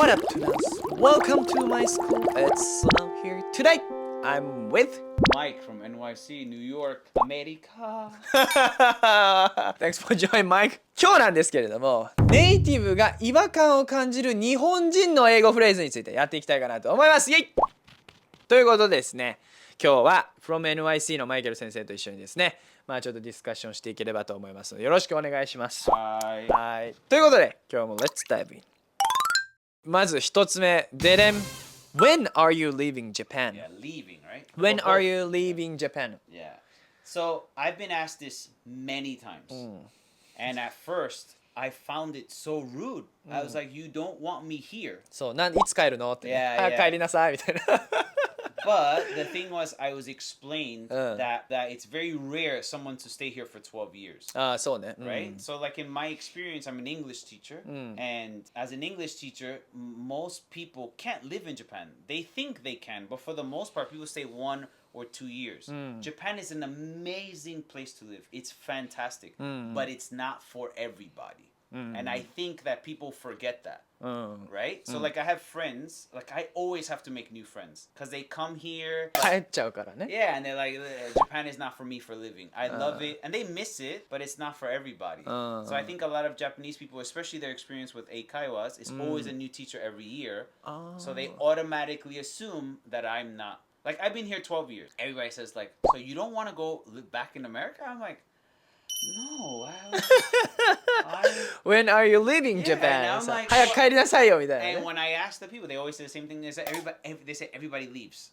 What up, tunas? Welcome to my school. It's Sunam here. Today, I'm with Mike from NYC, New York, America. Thanks for joining, Mike. 今日なんですけれども、ネイティブが違和感を感じる日本人の英語フレーズについてやっていきたいかなと思います。イェイということでですね、今日は from NYC のマイケル先生と一緒にですね、ちょっとディスカッションしていければと思いますので、よろしくお願いします。はい。ということで、今日も Let's dive in。まず一つ目、でれん。When are you leaving Japan? Yeah, leaving, right? When are you leaving Japan? Yeah. So I've been asked this many times. And at first, I found it so rude. I was like, you don't want me here. そう、いつ帰るのって、ね。Yeah, 早く yeah. 帰りなさいみたいな。But the thing was, I was explained that it's very rare someone to stay here for 12 years. ああ、そうね。Right? So like in my experience, I'm an English teacher. And as an English teacher, most people can't live in Japan. They think they can, but for the most part, people stay 1 or 2 years. Japan is an amazing place to live. It's fantastic, but it's not for everybody. And I think that people forget that. Right? So like I have friends, like I always have to make new friends because they come here. 帰っちゃうからね。 Yeah, and they're like, Japan is not for me for living. I love it, and they miss it, but it's not for everybody. So I think a lot of Japanese people, especially their experience with Eikaiwas, is always a new teacher every year. So they automatically assume that I'm not. Like I've been here 12 years. Everybody says like, so you don't want to go live back in America? I'm like, no. When are you leaving Japan? And I'm like, 早く帰りなさいよみたいな、ね。 And when I ask the people, they always say the same thing. They say everybody leaves.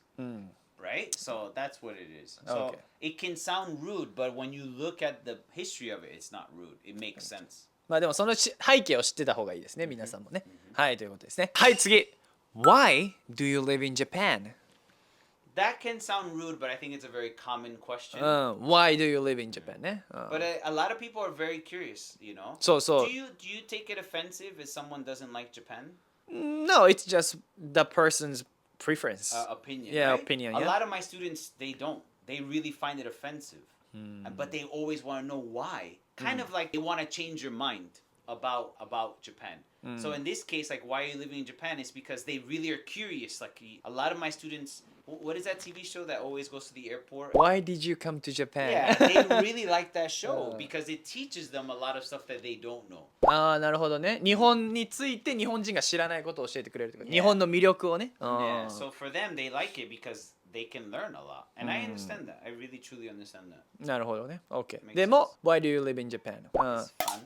Right? So that's what it is. So it can sound rude, but when you look at the history of it, it's not rude. It makes sense. でもその背景を知ってた方がいいですね、皆さんもね。はい、ということですね。はい、次。Why do you live in Japan? That can sound rude, but I think it's a very common question. Why do you live in Japan ね。But a lot of people are very curious, you know? そうそう。Do you take it offensive if someone doesn't like Japan? No, it's just the person's preference. Opinion. Yeah, right? opinion. A Yeah. lot of my students, they don't. They really find it offensive. But they always want to know why. Kind of like they want to change your mind about Japan. So in this case, like why are you living in Japan? It's because they really are curious. Like a lot of my students, what is that TV show that always goes to the airport? Why did you come to Japan? Yeah, they really like that show because it teaches them a lot of stuff that they don't know. ああ、なるほどね。日本について日本人が知らないことを教えてくれるというか、日本の魅力をね。Yeah, so for them, they like it because they can learn a lot. And I understand that. I really truly understand that. なるほどね。OK。でも、Why do you live in Japan? It's fun.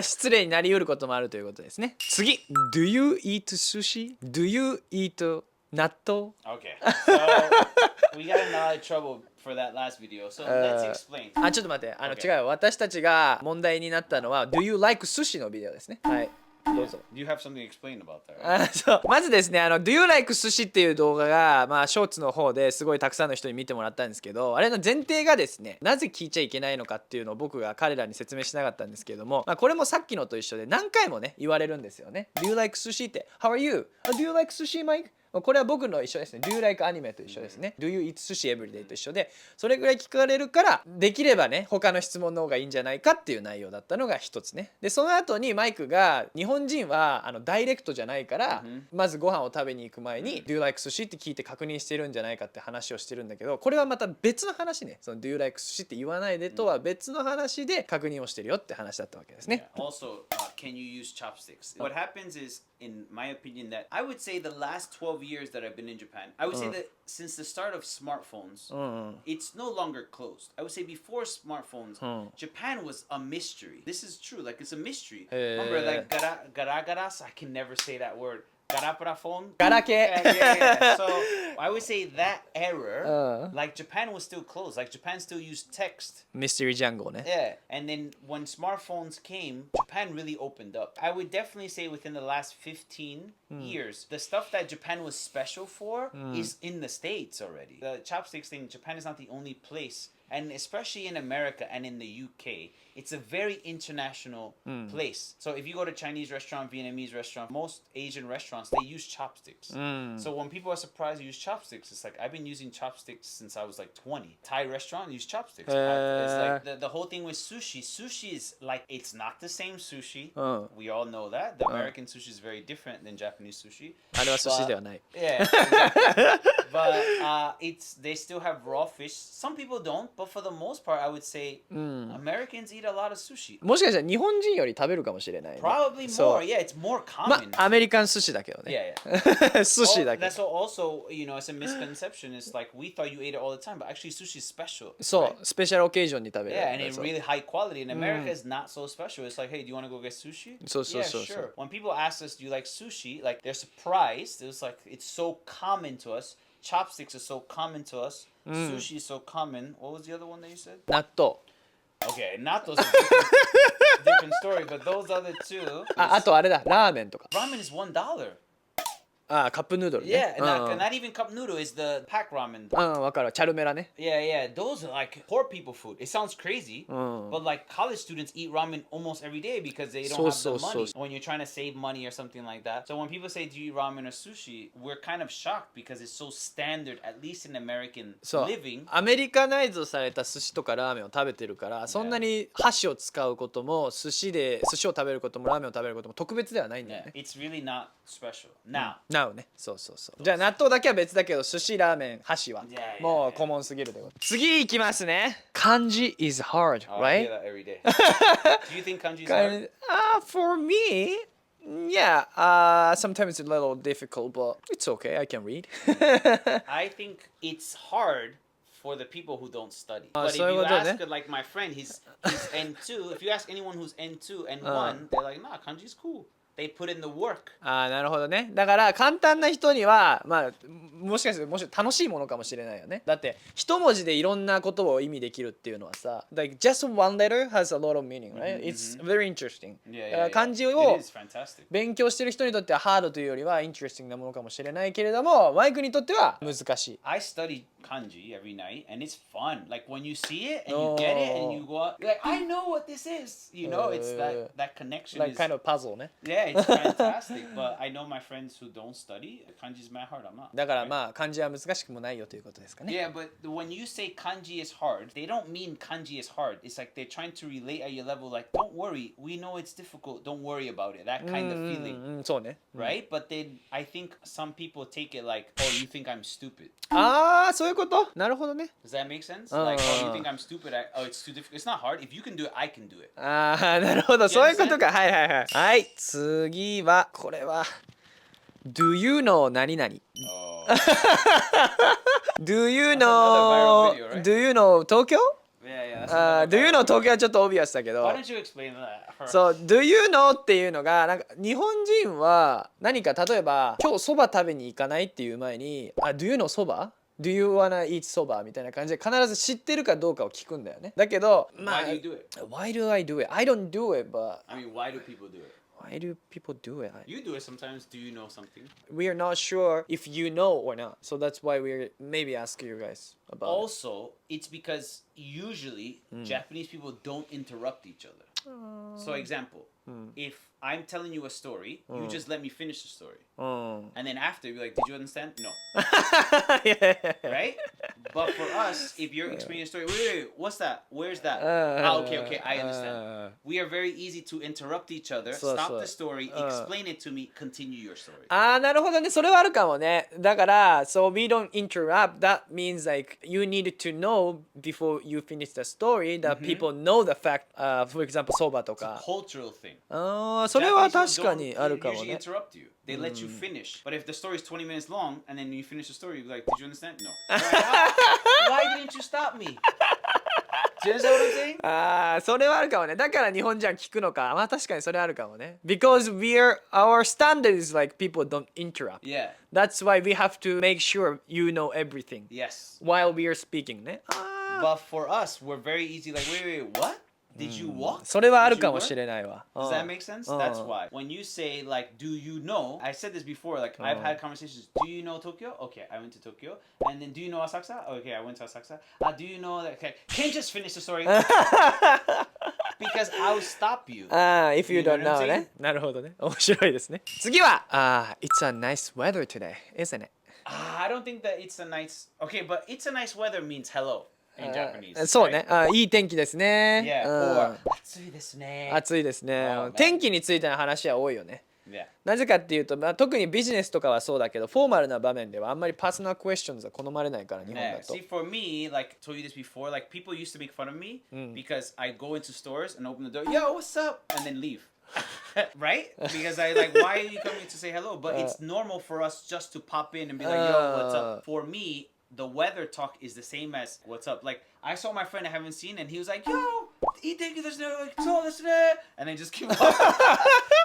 失礼になりうることもあるということですね。次。Do you eat sushi? Do you eat 納豆? Okay. So we got in a lot of trouble for that last video. So let's explain. ちょっと待って。違う。私たちが問題になったのは Do you like sushi のビデオですね。はい。どうぞ。Do you have something to explain about that? そう。まずですね、Do you like sushi っていう動画が、ショーツの方ですごいたくさんの人に見てもらったんですけど、あれの前提がですね、なぜ聞いちゃいけないのかっていうのを僕が彼らに説明しなかったんですけども、これもさっきのと一緒で何回もね、言われるんですよね。Do you like sushi って、How are you? Do you like sushi, Mike? これは僕の一緒ですね。Do you like anime と一緒ですね。Do you eat sushi every day と一緒で、それぐらい聞かれるから、できればね、他の質問の方がいいんじゃないかっていう内容だったのが一つね。で、その後にマイクが、日本人はダイレクトじゃないから、まずご飯を食べに行く前に、Do you like sushi って聞いて確認してるんじゃないかって話をしてるんだけど、これはまた別の話ね。その Do you like sushi って言わないでとは別の話で確認をしてるよって話だったわけですね。Also, can you use chopsticks? What happens is, in my opinion, that I would say the last 12 years that I've been in Japan, I would say that since the start of smartphones, it's no longer closed. I would say before smartphones, Japan was a mystery. This is true. Like it's a mystery. Remember, like garagaras? I can never say that word. Garaparafon? ガラケー。Yeah. So I would say that era, like Japan was still closed. Like Japan still used text. Mystery Jungle ね。Yeah. And then when smartphones came, Japan really opened up. I would definitely say within the last 15 years, the stuff that Japan was special for is in the States already. The chopsticks thing, Japan is not the only place And especially in America and in the UK, it's a very international place. So if you go to Chinese restaurant, Vietnamese restaurant, most Asian restaurants, they use chopsticks. So when people are surprised you use chopsticks, it's like, I've been using chopsticks since I was like 20. Thai restaurant, use chopsticks. It's like the whole thing with sushi. Sushi is like, it's not the same sushi. We all know that. The American sushi is very different than Japanese sushi. あれは寿司ではない。 Yeah, exactly. But they still have raw fish. Some people don't, but for the most part, I would say Americans eat a lot of sushi. もしかしたら日本人より食べるかもしれない、ね。 Probably more. Yeah, it's more ま common. あアメリカン寿司だけどね。Yeah, 寿司だけ That's also, it's a misconception. It's like we thought you ate it all the time, but actually sushi is special. そう、 right? スペシャルオケージョンに食べる。 Yeah, and it's そう really high quality. In America, it's not so special. It's like, hey, do you want to go get sushi? So, yeah, sure. When people ask us, do you like sushi? Like, they're surprised. It's like, it's so common to us. Chopsticks are so common to us. Sushi is so common. What was the other one that you said? 納豆。 Okay, not those. Different story, but those other two. あとあれだ、ラーメンとか。 Ramen is $1. あ、カップヌードルね。 Yeah, not even cup noodle. It's the pack ramen. わかる。チャルメラね。 Yeah. Those are like poor people food. It sounds crazy, but like college students eat ramen almost every day because they don't have the money. When you're trying to save money or something like that. So when people say, do you eat ramen or sushi? We're kind of shocked because it's so standard, at least in American そう living. アメリカナイズされた寿司とかラーメンを食べてるからそんなに箸を使うことも寿司を食べることもラーメンを食べることも特別ではないんだよ Yeah, ね。 it's really not special. Now, なおね。そう。じゃあ納豆だけは別だけど寿司ラーメン箸は Yeah, もうコモンすぎるで。次いきますね。Kanji is hard, I right? hear that every day. Do you think kanji is hard? For me, yeah. Sometimes it's a little difficult, but it's okay. I can read. I think it's hard for the people who don't study. Ah, But if so you what do ask they? like my friend, he's N2. If you ask anyone who's N2 N1, they're like, nah, kanji's cool. They put in the work. なるほどね。だから簡単な人にはまあもしかして楽しいものかもしれないよね。だって一文字でいろんなことを意味できるっていうのはさ、like just one letter has a lot of meaning, right? It's very interesting. だから漢字 It を is fantastic. 勉強してる人にとってはハードというよりはインテレスティングなものかもしれないけれども、マイクにとっては難しい。I study kanji every night, and it's fun. Like when you see it and you get it, and you go out, you're like, I know what this is. You know, it's that connection. Like is, kind of puzzle ね。 Yeah, it's fantastic. But I know my friends who don't study, kanji's mad hard. I'm not. だからまあ漢字は難しくもないよということですかね。 Yeah, but when you say kanji is hard, they don't mean kanji is hard. It's like they're trying to relate at your level, like, don't worry, we know it's difficult, don't worry about it. That kind of feeling. そうね。 Right? But then I think some people take it like, oh, you think I'm stupid. そういうこと。なるほどね。 Does that make sense? Like, oh, you think I'm stupid? Oh, it's too difficult. It's not hard. If you can do it, I can do it. なるほど。そういうことか。はい。はい、次はこれは Do you know 何々 Oh. Do you That's another viral video, right? know Do you know 東京Yeah. That's Do you know 東京はちょっとオビアスだけど Why don't you explain that? First? そう Do you know っていうのがなんか日本人は何か例えば今日そば食べに行かないっていう前にDo you know そばDo you wanna eat そばみたいな感じで必ず知ってるかどうかを聞くんだよね。だけど、Why do you do it? Why do I do it? I don't do it, but I mean, why do people do it? why do people do it? You do it sometimes. Do you know something? We are not sure if you know or not. So that's why we're maybe asking you guys about it. Also, it's because usually Japanese people don't interrupt each other. So, example, if I'm telling you a story, you just let me finish the story. And then after, you're like, did you understand? No. yeah. Right? But for us, if you're explaining a story, wait, what's that? Where's that? Okay, I understand. We are very easy to interrupt each other, stop the story, explain it to me, continue your story. なるほどね。それはあるかもね。だから、so we don't interrupt. That means like you need to know before you finish the story that people know the fact. For example, そばとか。 Cultural thing. それは確かにあるかも usually ね。 interrupt you. They let you finish. But if the story is 20 minutes long and then you finish the story, you're like, did you understand? No. Why didn't you stop me? Do you understand what I'm saying? それはあるかもね。だから日本人は聞くのか。まあ確かにそれあるかもね。Because our standard is like people don't interrupt. Yeah. That's why we have to make sure you know everything Yes. while we are speaking ね。But for us, we're very easy. Like, wait, what? Did you walk? それはある Did か you も work? しれないわ。 Does that make sense? That's why. When you say like, do you know? I said this before. Like I've had conversations. Do you know Tokyo? Okay, I went to Tokyo. And then do you know Asakusa? Okay, I went to Asakusa. Do you know that? Okay, can you just finish the story? Because I'll stop you. If you You know don't what I'm know ね。なるほどね。面白いですね。次は、It's a nice weather today, isn't it? I don't think that it's a nice. Okay, but it's a nice weather means hello in Japanese. そうね。 right? いい天気ですね。 Yeah. うん Or 暑いですね。暑いですね。 Oh, man. 天気についての話は多いよね。Yeah. なぜかっていうと、特にビジネスとかはそうだけど、フォーマルな場面ではあんまりパーソナルクエスチョンズは好まれないから日本だ Yeah. と See, for me, like told you this before, like people used to make fun of me because I go into stores and open the door, yo, what's up, and then leave. Right? Because I like, why are you coming to say hello? But it's normal for us just to pop in and be like, yo, what's up? For me, the weather talk is the same as what's up. Like I saw my friend I haven't seen, and he was like, yo, and then just keep walking.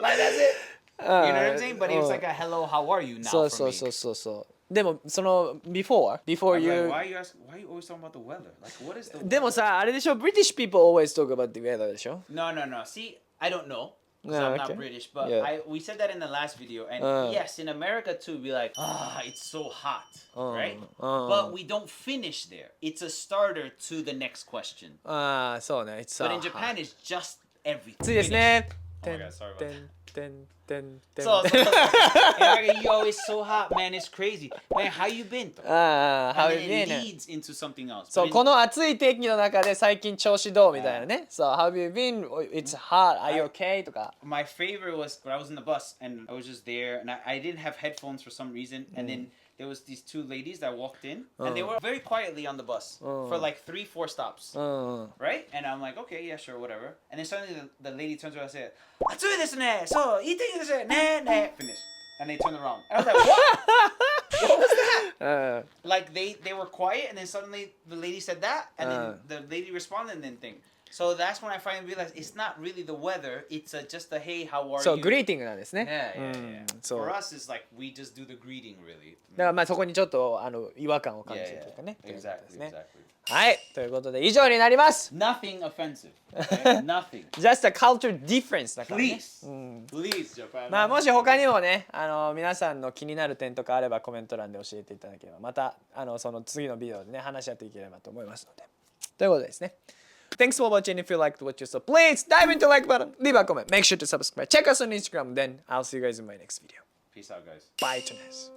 Like that's it. You know what I'm saying? But he was like, hello, how are you now? そう for そう me. そうそうそう。でもその before I'm you like, why are you always talking about the weather? Like, what is the でも weather? さあれでしょ British people always talk about the weather でしょ No. See, I don't know. Because Ah, I'm not okay. British, but Yeah. we said that in the last video, and yes, in America too, be like, it's so hot, right? But we don't finish there. It's a starter to the next question. ああそうね It's But in Japan, it's just everything. 暑いですね Oh my god, sorry about that. てんてんてん So, in America, yo, it's so hot, man. It's crazy. Man, how you been? ああ How And you then it been? leads into something else. そう But in- この暑い天気の中で最近調子どうみたいなね So how have you been? It's hot. Are you okay? とか My favorite was when I was in the bus and I was just there and I didn't have headphones for some reason and then there was these two ladies that walked in and they were very quietly on the bus for like 3-4 stops, うん right? And I'm like, okay, yeah, sure, whatever. And then suddenly the lady turns around and said, 暑いですね. So, いい天気ですね. Finish. And they turned around. And I was like, what? What was that? うん Like they were quiet and then suddenly the lady said that and then the lady responded and then thing. So that's when I finally realized it's not really the weather. It's just a hey, how are そう you? グリーティングなんですね Yeah, yeah. そう For us, it's like we just do the greeting, really. だからまあそこにちょっと違和感を感じ Yeah, るというかね yeah. ということです Exactly, ね exactly. はいということで以上になります Nothing offensive. Okay? Nothing. Just a culture difference だからね Please, please, Japan. まあもし他にもね皆さんの気になる点とかあればコメント欄で教えていただければまたその次のビデオでね話し合っていければと思いますのでということでですね Thanks for watching. If you liked what you saw, please dive into the like button, leave a comment, make sure to subscribe. Check us on Instagram. Then I'll see you guys in my next video. Peace out, guys. Bye, Tunes.